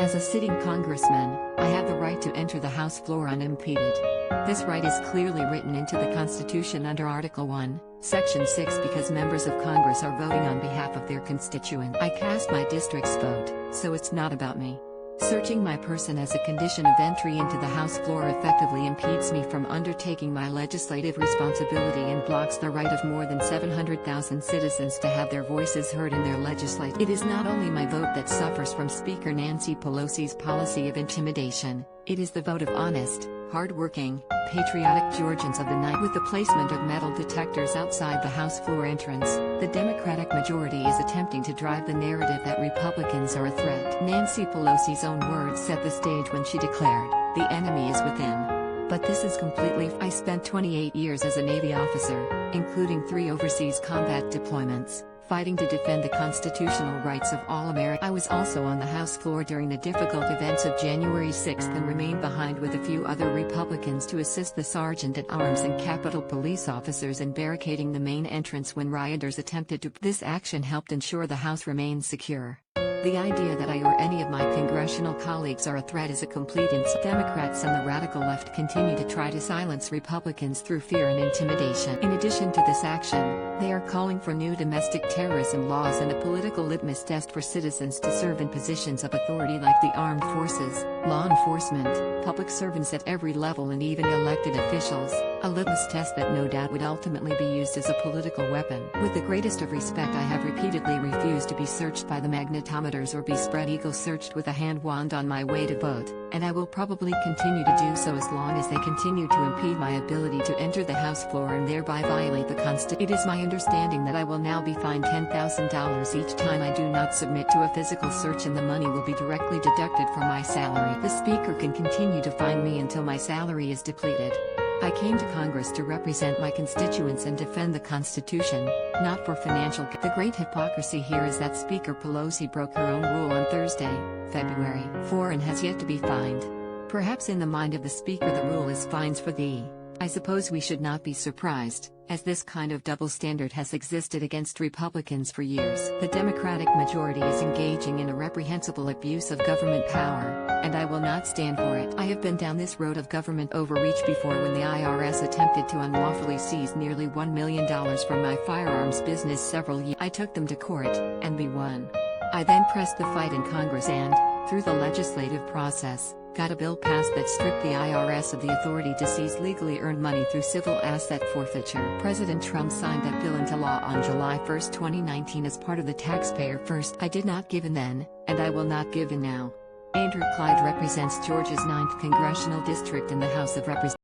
As a sitting congressman, I have the right to enter the House floor unimpeded. This right is clearly written into the Constitution under Article 1, Section 6 because members of Congress are voting on behalf of their constituents. I cast my district's vote, so it's not about me. Searching my person as a condition of entry into the House floor effectively impedes me from undertaking my legislative responsibility and blocks the right of more than 700,000 citizens to have their voices heard in their legislature. It is not only my vote that suffers from Speaker Nancy Pelosi's policy of intimidation, it is the vote of honest, hard-working, patriotic Georgians of the night. With the placement of metal detectors outside the House floor entrance, the Democratic majority is attempting to drive the narrative that Republicans are a threat. Nancy Pelosi's own words set the stage when she declared, "The enemy is within." But this is completely. I spent 28 years as a Navy officer, including 3 overseas combat deployments, fighting to defend the constitutional rights of all Americans. I was also on the House floor during the difficult events of January 6 and remained behind with a few other Republicans to assist the sergeant-at-arms and Capitol police officers in barricading the main entrance when rioters attempted to. This action helped ensure the House remained secure. The idea that I or any of my congressional colleagues are a threat is a complete insult. Democrats and the radical left continue to try to silence Republicans through fear and intimidation. In addition to this action, they are calling for new domestic terrorism laws and a political litmus test for citizens to serve in positions of authority like the armed forces, law enforcement, public servants at every level and even elected officials, a litmus test that no doubt would ultimately be used as a political weapon. With the greatest of respect, I have repeatedly refused to be searched by the magnetometers or be spread eagle searched with a hand wand on my way to vote, and I will probably continue to do so as long as they continue to impede my ability to enter the House floor and thereby violate the Constitution. It is my understanding that I will now be fined $10,000 each time I do not submit to a physical search, and the money will be directly deducted from my salary. The Speaker can continue to fine me until my salary is depleted. I came to Congress to represent my constituents and defend the Constitution, not for financial gain. The great hypocrisy here is that Speaker Pelosi broke her own rule on Thursday, February 4 and has yet to be fined. Perhaps in the mind of the Speaker the rule is fines for thee. I suppose we should not be surprised, as this kind of double standard has existed against Republicans for years. The Democratic majority is engaging in a reprehensible abuse of government power, and I will not stand for it. I have been down this road of government overreach before when the IRS attempted to unlawfully seize nearly $1 million from my firearms business several years. I took them to court, and we won. I then pressed the fight in Congress and, through the legislative process, got a bill passed that stripped the IRS of the authority to seize legally earned money through civil asset forfeiture. President Trump signed that bill into law on July 1, 2019 as part of the Taxpayer First. I did not give in then, and I will not give in now. Andrew CLYDE represents Georgia's 9th congressional district in the House of Representatives.